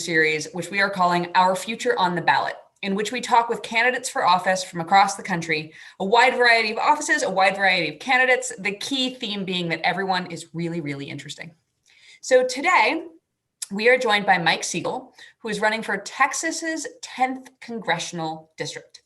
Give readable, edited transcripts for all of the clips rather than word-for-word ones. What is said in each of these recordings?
series, which we are calling Our Future on the Ballot, in which we talk with candidates for office from across the country, a wide variety of offices, a wide variety of candidates, the key theme being that everyone is really, really interesting. So today, we are joined by Mike Siegel, who is running for Texas's 10th congressional district.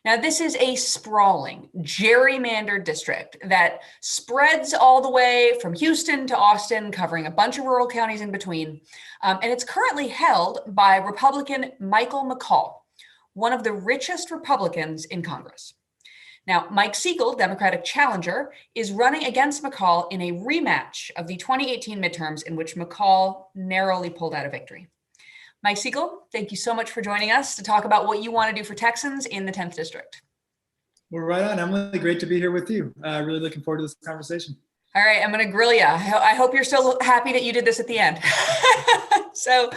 Now, this is a sprawling, gerrymandered district that spreads all the way from Houston to Austin, covering a bunch of rural counties in between. And it's currently held by Republican Michael McCaul, one of the richest Republicans in Congress. Now, Mike Siegel, Democratic challenger, is running against McCaul in a rematch of the 2018 midterms in which McCaul narrowly pulled out a victory. Mike Siegel, thank you so much for joining us to talk about what you want to do for Texans in the 10th district. Well, right on, Emily. Great to be here with you. Really looking forward to this conversation. All right, I'm going to grill you. I hope you're still happy that you did this at the end. So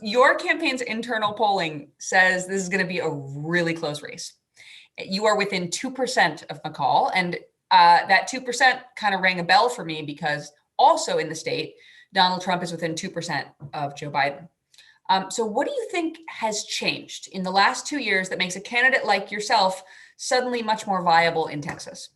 your campaign's internal polling says this is going to be a really close race. You are within 2% of McCaul, and that 2% kind of rang a bell for me because also in the state, Donald Trump is within 2% of Joe Biden. So what do you think has changed in the last 2 years that makes a candidate like yourself suddenly much more viable in Texas?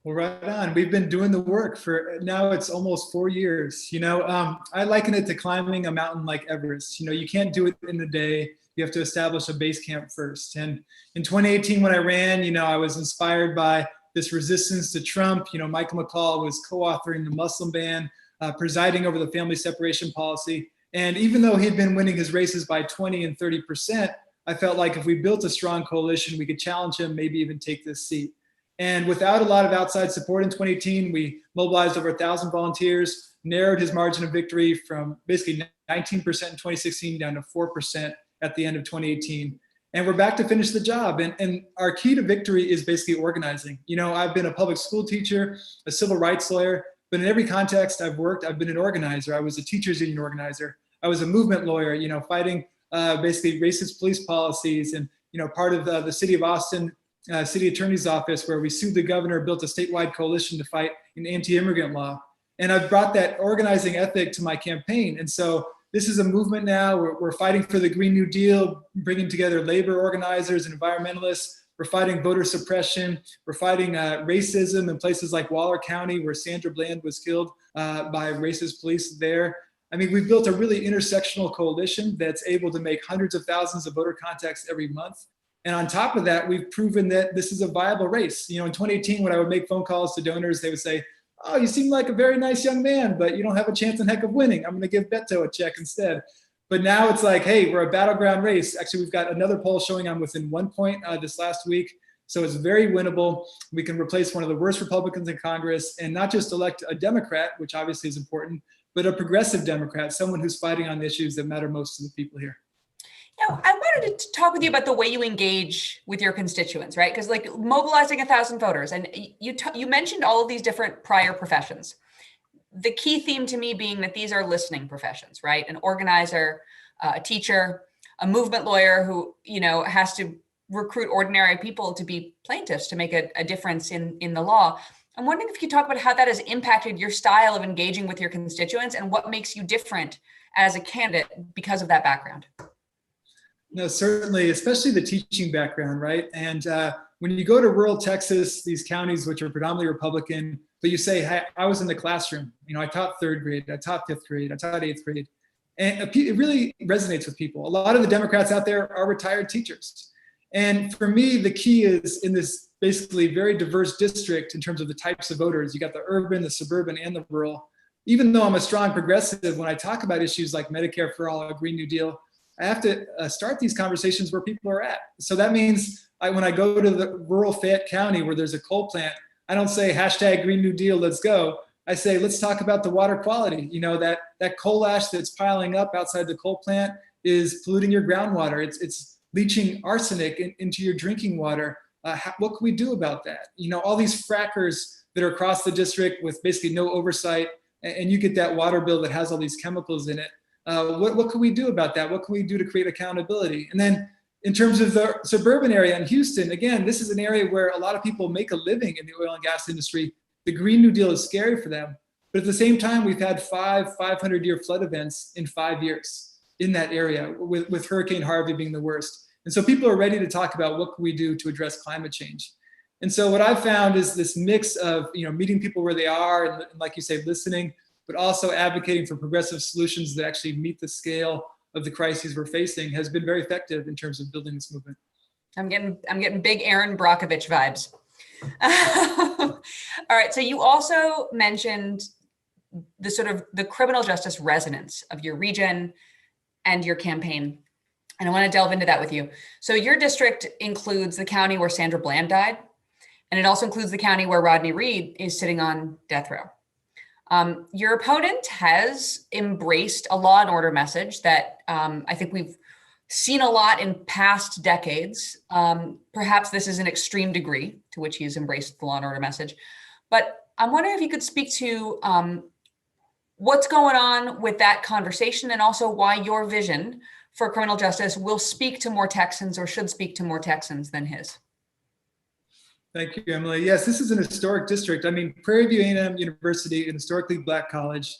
Well, right on. We've been doing the work for now. It's almost 4 years. I liken it to climbing a mountain like Everest. You can't do it in a day. You have to establish a base camp first. And in 2018, when I ran, I was inspired by this resistance to Trump. Michael McCaul was co-authoring the Muslim ban, presiding over the family separation policy. And even though he'd been winning his races by 20 and 30%, I felt like if we built a strong coalition, we could challenge him, maybe even take this seat. And without a lot of outside support in 2018, we mobilized over 1,000 volunteers, narrowed his margin of victory from basically 19% in 2016 down to 4% at the end of 2018. And we're back to finish the job. And our key to victory is basically organizing. I've been a public school teacher, a civil rights lawyer, but in every context I've worked, I've been an organizer. I was a teachers union organizer. I was a movement lawyer, fighting basically racist police policies, and part of the city of Austin city attorney's office, where we sued the governor, built a statewide coalition to fight an anti-immigrant law. And I've brought that organizing ethic to my campaign. And so this is a movement now. We're fighting for the Green New Deal, bringing together labor organizers and environmentalists. We're fighting voter suppression. We're fighting racism in places like Waller County, where Sandra Bland was killed by racist police there. I mean, we've built a really intersectional coalition that's able to make hundreds of thousands of voter contacts every month. And on top of that, we've proven that this is a viable race. In 2018, when I would make phone calls to donors, they would say, "Oh, you seem like a very nice young man, but you don't have a chance in heck of winning. I'm going to give Beto a check instead." But now it's like, hey, we're a battleground race. Actually, we've got another poll showing I'm within 1 point this last week. So it's very winnable. We can replace one of the worst Republicans in Congress and not just elect a Democrat, which obviously is important, but a progressive Democrat, someone who's fighting on the issues that matter most to the people here. I wanted to talk with you about the way you engage with your constituents, right? Because like mobilizing 1,000 voters, and you mentioned all of these different prior professions. The key theme to me being that these are listening professions, right? An organizer, a teacher, a movement lawyer who, has to recruit ordinary people to be plaintiffs to make a difference in the law. I'm wondering if you could talk about how that has impacted your style of engaging with your constituents and what makes you different as a candidate because of that background. No, certainly, especially the teaching background, right? And when you go to rural Texas, these counties, which are predominantly Republican, but you say, hey, I was in the classroom, I taught 3rd grade, I taught 5th grade, I taught 8th grade. And it really resonates with people. A lot of the Democrats out there are retired teachers. And for me, the key is in this basically very diverse district in terms of the types of voters. You got the urban, the suburban, and the rural. Even though I'm a strong progressive, when I talk about issues like Medicare for all, or Green New Deal, I have to start these conversations where people are at. So that means when I go to the rural Fayette County where there's a coal plant, I don't say hashtag Green New Deal, let's go. I say, let's talk about the water quality. That coal ash that's piling up outside the coal plant is polluting your groundwater. It's leaching arsenic into your drinking water. What can we do about that? All these frackers that are across the district with basically no oversight, and you get that water bill that has all these chemicals in it. What can we do about that? What can we do to create accountability? And then in terms of the suburban area in Houston, again, this is an area where a lot of people make a living in the oil and gas industry. The Green New Deal is scary for them. But at the same time, we've had 500-year flood events in 5 years. in that area, with Hurricane Harvey being the worst. And so people are ready to talk about what can we do to address climate change. And so what I've found is this mix of, meeting people where they are and like you say, listening, but also advocating for progressive solutions that actually meet the scale of the crises we're facing has been very effective in terms of building this movement. I'm getting big Aaron Brockovich vibes. All right. So you also mentioned the sort of the criminal justice resonance of your region and your campaign. And I want to delve into that with you. So your district includes the county where Sandra Bland died, and it also includes the county where Rodney Reed is sitting on death row. Your opponent has embraced a law and order message that I think we've seen a lot in past decades. Perhaps this is an extreme degree to which he has embraced the law and order message. But I'm wondering if you could speak to what's going on with that conversation, and also why your vision for criminal justice will speak to more Texans, or should speak to more Texans than his. Thank you, Emily. Yes, this is an historic district. I mean, Prairie View A&M University, an historically Black college,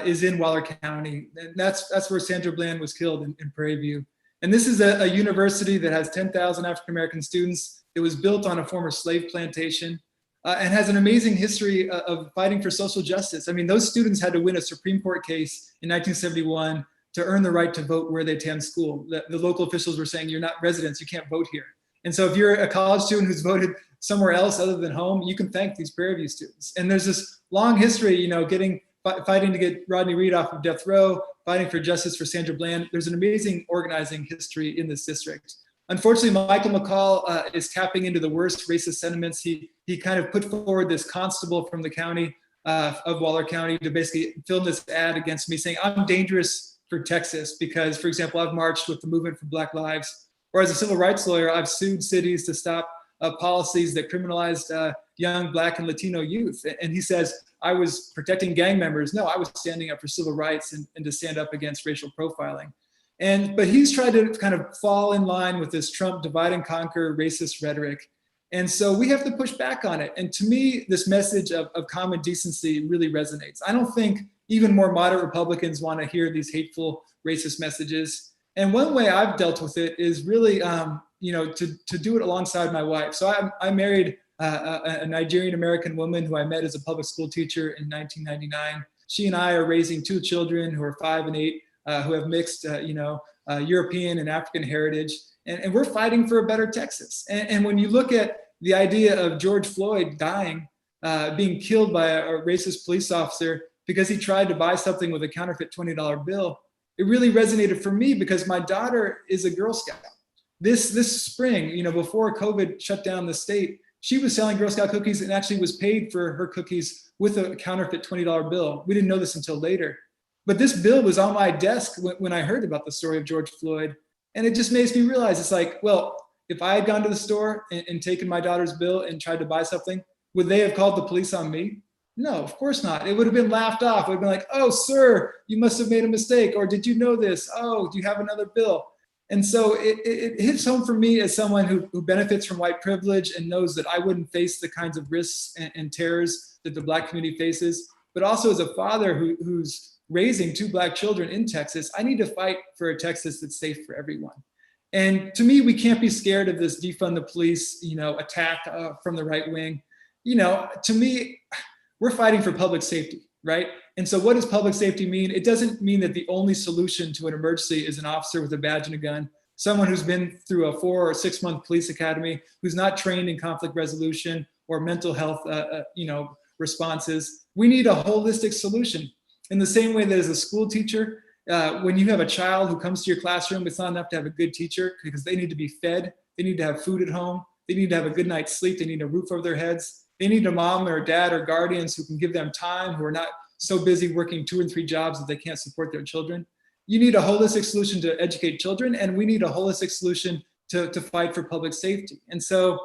is in Waller County. And that's where Sandra Bland was killed, in Prairie View. And this is a university that has 10,000 African-American students. It was built on a former slave plantation and has an amazing history of fighting for social justice. I mean, those students had to win a Supreme Court case in 1971 to earn the right to vote where they attend school. The local officials were saying, you're not residents, you can't vote here. And so if you're a college student who's voted somewhere else other than home, you can thank these Prairie View students. And there's this long history, fighting to get Rodney Reed off of death row, fighting for justice for Sandra Bland. There's an amazing organizing history in this district. Unfortunately, Michael McCall is tapping into the worst racist sentiments. He kind of put forward this constable from the county of Waller County to basically film this ad against me, saying I'm dangerous for Texas because, for example, I've marched with the movement for Black Lives. Or as a civil rights lawyer, I've sued cities to stop policies that criminalized young Black and Latino youth. And he says, I was protecting gang members. No, I was standing up for civil rights and to stand up against racial profiling. But he's tried to kind of fall in line with this Trump divide and conquer racist rhetoric. And so we have to push back on it. And to me, this message of common decency really resonates. I don't think even more moderate Republicans want to hear these hateful racist messages. And one way I've dealt with it is really, to do it alongside my wife. So I married a Nigerian American woman who I met as a public school teacher in 1999. She and I are raising two children who are 5 and 8, who have mixed, European and African heritage. And we're fighting for a better Texas. And when you look at the idea of George Floyd dying, being killed by a racist police officer because he tried to buy something with a counterfeit $20 bill, it really resonated for me because my daughter is a Girl Scout. This spring, before COVID shut down the state, she was selling Girl Scout cookies and actually was paid for her cookies with a counterfeit $20 bill. We didn't know this until later. But this bill was on my desk when I heard about the story of George Floyd. And it just makes me realize, it's like, well, if I had gone to the store and taken my daughter's bill and tried to buy something, would they have called the police on me? No, of course not. It would have been laughed off. It would have been like, oh, sir, you must have made a mistake. Or did you know this? Oh, do you have another bill? And so it hits home for me as someone who benefits from white privilege and knows that I wouldn't face the kinds of risks and terrors that the Black community faces. But also as a father who's raising 2 Black children in Texas, I need to fight for a Texas that's safe for everyone. And to me, we can't be scared of this defund the police, attack from the right wing. To me, we're fighting for public safety, right? And so what does public safety mean? It doesn't mean that the only solution to an emergency is an officer with a badge and a gun, someone who's been through a 4 or 6 month police academy, who's not trained in conflict resolution or mental health, responses. We need a holistic solution. In the same way that as a school teacher, when you have a child who comes to your classroom, it's not enough to have a good teacher because they need to be fed. They need to have food at home. They need to have a good night's sleep. They need a roof over their heads. They need a mom or a dad or guardians who can give them time, who are not so busy working 2 and 3 jobs that they can't support their children. You need a holistic solution to educate children, and we need a holistic solution to fight for public safety. And so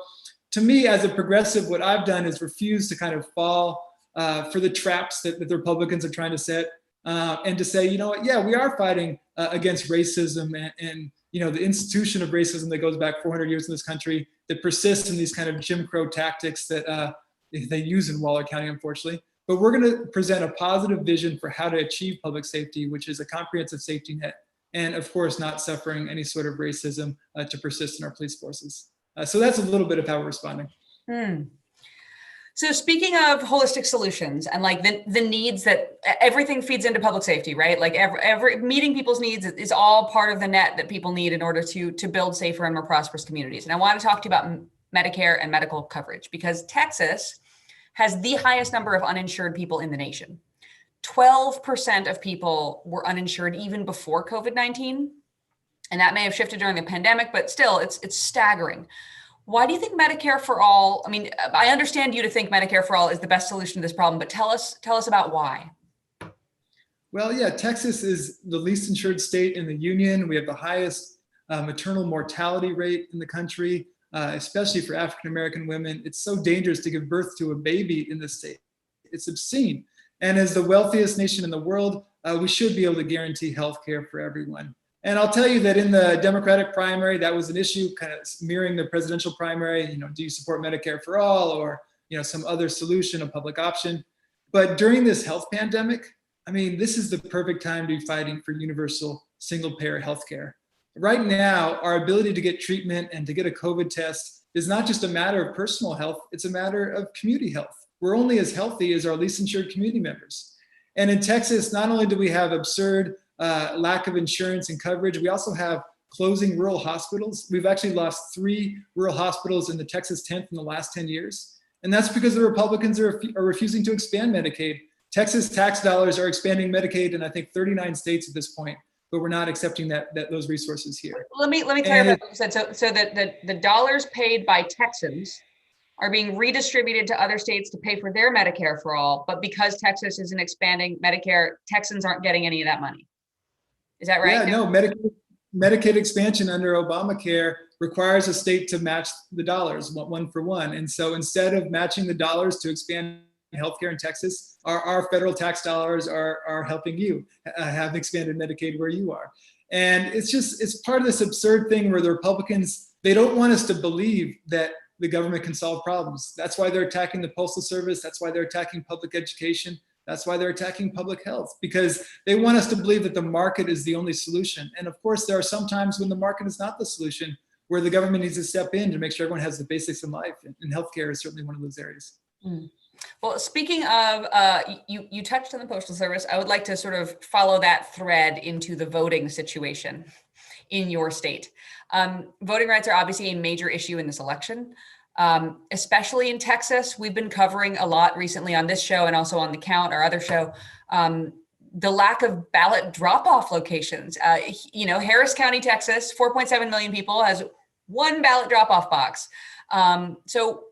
to me, as a progressive, what I've done is refuse to kind of fall for the traps that the Republicans are trying to set, and to say, yeah, we are fighting against racism and the institution of racism that goes back 400 years in this country that persists in these kind of Jim Crow tactics that they use in Waller County, unfortunately. But we're going to present a positive vision for how to achieve public safety, which is a comprehensive safety net and of course, not suffering any sort of racism to persist in our police forces. So that's a little bit of how we're responding. Hmm. So speaking of holistic solutions and like the needs that everything feeds into public safety, right? Like every meeting people's needs is all part of the net that people need in order to build safer and more prosperous communities. And I want to talk to you about Medicare and medical coverage because Texas has the highest number of uninsured people in the nation. 12% of people were uninsured even before COVID-19. And that may have shifted during the pandemic, but still it's staggering. Why do you think Medicare for all? I mean, I understand you to think Medicare for all is the best solution to this problem, but tell us about why. Well, yeah, Texas is the least insured state in the union. We have the highest maternal mortality rate in the country, especially for African-American women. It's so dangerous to give birth to a baby in this state. It's obscene. And as the wealthiest nation in the world, we should be able to guarantee health care for everyone. And I'll tell you that in the Democratic primary, that was an issue kind of mirroring the presidential primary. Do you support Medicare for all or, some other solution, a public option? But during this health pandemic, I mean, this is the perfect time to be fighting for universal single payer healthcare. Right now, our ability to get treatment and to get a COVID test is not just a matter of personal health, it's a matter of community health. We're only as healthy as our least insured community members. And in Texas, not only do we have absurd lack of insurance and coverage, we also have closing rural hospitals. We've actually lost 3 rural hospitals in the Texas 10th in the last 10 years. And that's because the Republicans are refusing to expand Medicaid. Texas tax dollars are expanding Medicaid in, I think, 39 states at this point, but we're not accepting those resources here. Let me clarify what you said. So that the dollars paid by Texans are being redistributed to other states to pay for their Medicare for all, but because Texas isn't expanding Medicare, Texans aren't getting any of that money. Is that right? Yeah, no, Medicaid expansion under Obamacare requires a state to match the dollars, one for one. And so instead of matching the dollars to expand healthcare in Texas, our federal tax dollars are helping you have expanded Medicaid where you are. And it's part of this absurd thing where the Republicans, they don't want us to believe that the government can solve problems. That's why they're attacking the Postal Service. That's why they're attacking public education. That's why they're attacking public health, because they want us to believe that the market is the only solution. And of course, there are some times when the market is not the solution, where the government needs to step in to make sure everyone has the basics in life. And healthcare is certainly one of those areas. Mm. Well, speaking of, you touched on the Postal Service. I would like to sort of follow that thread into the voting situation in your state. Voting rights are obviously a major issue in this election. Especially in Texas. We've been covering a lot recently on this show and also on The Count, our other show, the lack of ballot drop-off locations. Harris County, Texas, 4.7 million people has 1 ballot drop-off box. So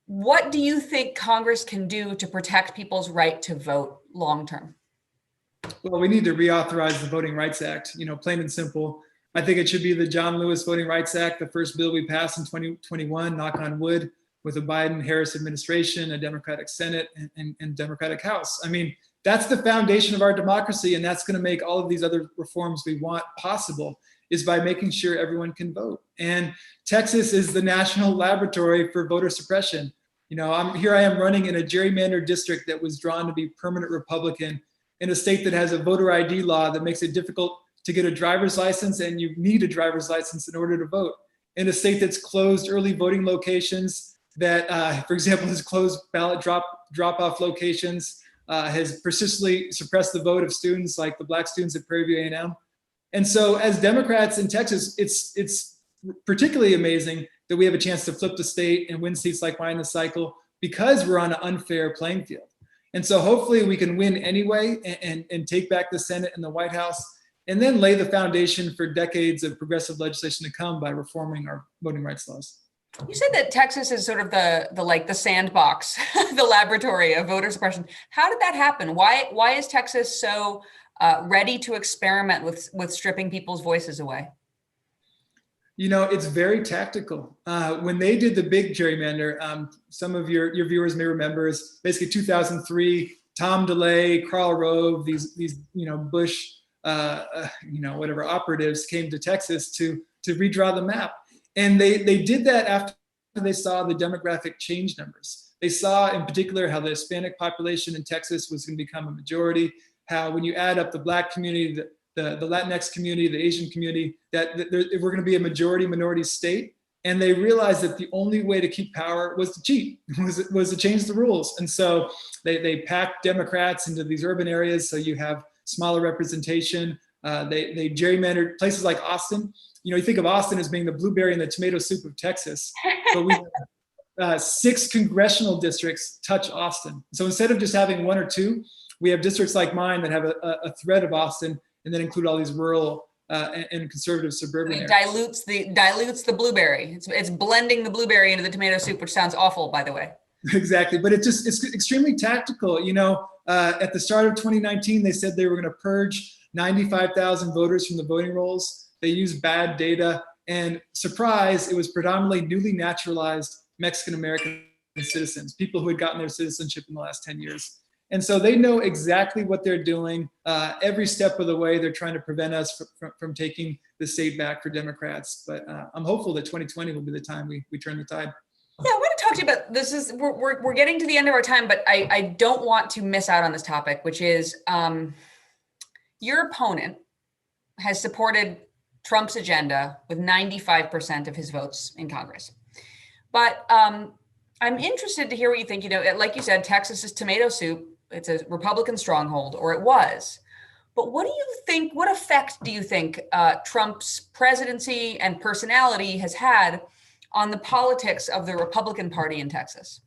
what do you think Congress can do to protect people's right to vote long-term? Well, we need to reauthorize the Voting Rights Act, plain and simple. I think it should be the John Lewis Voting Rights Act, the first bill we passed in 2021, knock on wood, with a Biden-Harris administration, a Democratic Senate, and Democratic House. I mean, that's the foundation of our democracy, and that's going to make all of these other reforms we want possible, is by making sure everyone can vote. And Texas is the national laboratory for voter suppression. Here I am running in a gerrymandered district that was drawn to be permanent Republican in a state that has a voter ID law that makes it difficult to get a driver's license, and you need a driver's license in order to vote. In a state that's closed early voting locations, that, for example, has closed ballot drop-off locations, has persistently suppressed the vote of students like the Black students at Prairie View A&M. And so as Democrats in Texas, it's particularly amazing that we have a chance to flip the state and win seats like mine this cycle because we're on an unfair playing field. And so hopefully we can win anyway and take back the Senate and the White House, and then lay the foundation for decades of progressive legislation to come by reforming our voting rights laws. You said that Texas is sort of the sandbox, the laboratory of voter suppression. How did that happen? Why is Texas so ready to experiment with stripping people's voices away? It's very tactical. When they did the big gerrymander, some of your viewers may remember, is basically 2003, Tom DeLay, Karl Rove, these Bush whatever operatives came to Texas to redraw the map. And they did that after they saw the demographic change numbers. They saw in particular how the Hispanic population in Texas was going to become a majority, how when you add up the Black community, the Latinx community, the Asian community, that we're going to be a majority minority state. And they realized that the only way to keep power was to cheat, was to change the rules. And so they packed Democrats into these urban areas, so you have smaller representation. They gerrymandered places like Austin. You think of Austin as being the blueberry and the tomato soup of Texas, but we have 6 congressional districts touch Austin. So instead of just having 1 or 2, we have districts like mine that have a thread of Austin, and then include all these rural and conservative suburban areas. Dilutes the blueberry. It's blending the blueberry into the tomato soup, which sounds awful, by the way. Exactly, but it's extremely tactical. At the start of 2019, they said they were going to purge 95,000 voters from the voting rolls. They used bad data, and surprise, it was predominantly newly naturalized Mexican American citizens, people who had gotten their citizenship in the last 10 years. And so they know exactly what they're doing. Every step of the way, they're trying to prevent us from taking the state back for Democrats. But I'm hopeful that 2020 will be the time we turn the tide. Yeah, I want to talk to you about this. We're getting to the end of our time, but I don't want to miss out on this topic, which is your opponent has supported Trump's agenda with 95% of his votes in Congress. But I'm interested to hear what you think. Like you said, Texas is tomato soup. It's a Republican stronghold, or it was. But what do you think, what effect do you think Trump's presidency and personality has had on the politics of the Republican Party in Texas?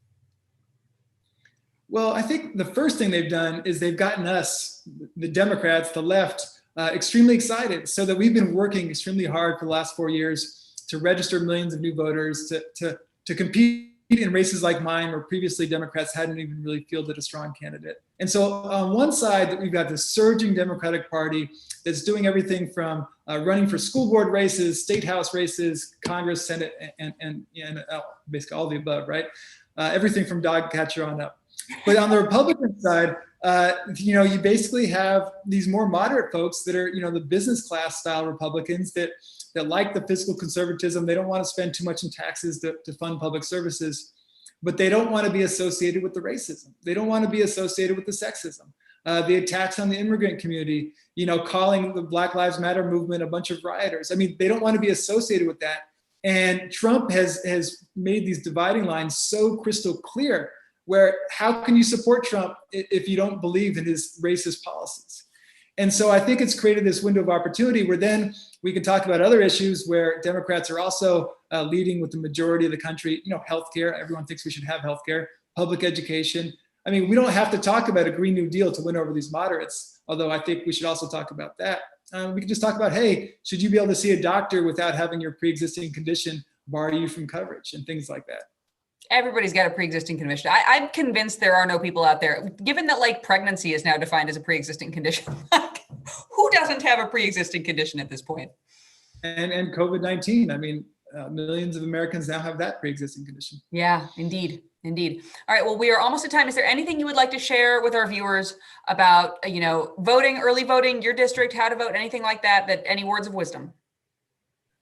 Well, I think the first thing they've done is they've gotten us, the Democrats, the left, extremely excited, so that we've been working extremely hard for the last 4 years to register millions of new voters, to compete in races like mine, where previously Democrats hadn't even really fielded a strong candidate. And so on one side, we've got this surging Democratic Party that's doing everything from running for school board races, state house races, Congress, Senate, and basically all the above, right? Everything from dog catcher on up. But on the Republican side, you basically have these more moderate folks that are, the business class style Republicans that like the fiscal conservatism. They don't want to spend too much in taxes to fund public services, but they don't want to be associated with the racism. They don't want to be associated with the sexism, the attacks on the immigrant community, calling the Black Lives Matter movement a bunch of rioters. I mean, they don't want to be associated with that. And Trump has made these dividing lines so crystal clear, where how can you support Trump if you don't believe in his racist policies? And so I think it's created this window of opportunity where then we can talk about other issues where Democrats are also leading with the majority of the country. Healthcare. Everyone thinks we should have healthcare, public education. I mean, we don't have to talk about a Green New Deal to win over these moderates, although I think we should also talk about that. We can just talk about, hey, should you be able to see a doctor without having your pre-existing condition bar you from coverage and things like that. Everybody's got a pre-existing condition. I'm convinced there are no people out there, given that pregnancy is now defined as a pre-existing condition. Who doesn't have a pre-existing condition at this point? And COVID-19. I mean, millions of Americans now have that pre-existing condition. Yeah, indeed. All right. Well, we are almost at time. Is there anything you would like to share with our viewers about, voting, early voting, your district, how to vote, anything like that, any words of wisdom?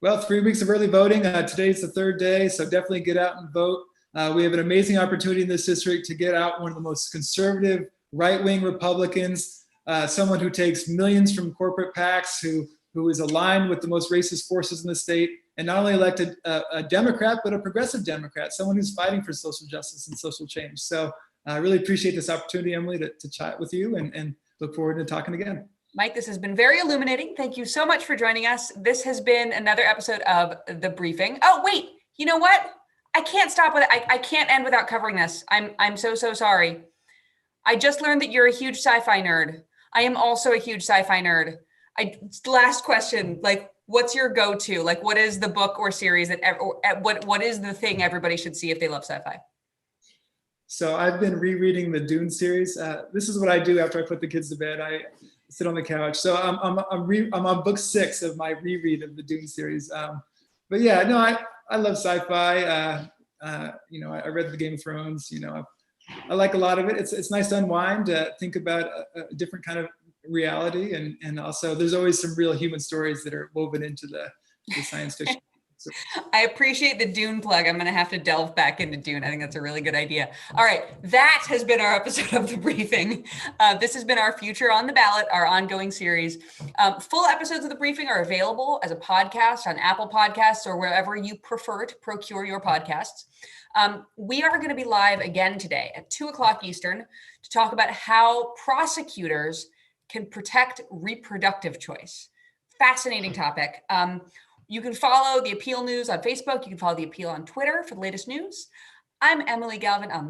Well, 3 weeks of early voting. Today's the 3rd day, so definitely get out and vote. We have an amazing opportunity in this district to get out one of the most conservative, right-wing Republicans, someone who takes millions from corporate PACs, who is aligned with the most racist forces in the state, and not only elected a Democrat, but a progressive Democrat, someone who's fighting for social justice and social change. So I really appreciate this opportunity, Emily, to chat with you and look forward to talking again. Mike, this has been very illuminating. Thank you so much for joining us. This has been another episode of The Briefing. Oh, wait, you know what? I can't stop with it. I can't end without covering this. I'm so sorry. I just learned that you're a huge sci-fi nerd. I am also a huge sci-fi nerd. Last question, what's your go-to? What is the book or series what is the thing everybody should see if they love sci-fi? So I've been rereading the Dune series. This is what I do after I put the kids to bed. I sit on the couch. So I'm on book 6 of my reread of the Dune series. But yeah, no, I love sci-fi. I read the Game of Thrones. I like a lot of it. It's nice to unwind, think about a different kind of reality, and also there's always some real human stories that are woven into the science fiction. I appreciate the Dune plug. I'm going to have to delve back into Dune. I think that's a really good idea. All right. That has been our episode of The Briefing. This has been our Future on the Ballot, our ongoing series. Full episodes of The Briefing are available as a podcast on Apple Podcasts or wherever you prefer to procure your podcasts. We are going to be live again today at 2:00 Eastern to talk about how prosecutors can protect reproductive choice. Fascinating topic. You can follow the Appeal News on Facebook. You can follow the Appeal on Twitter for the latest news. I'm Emily Galvin on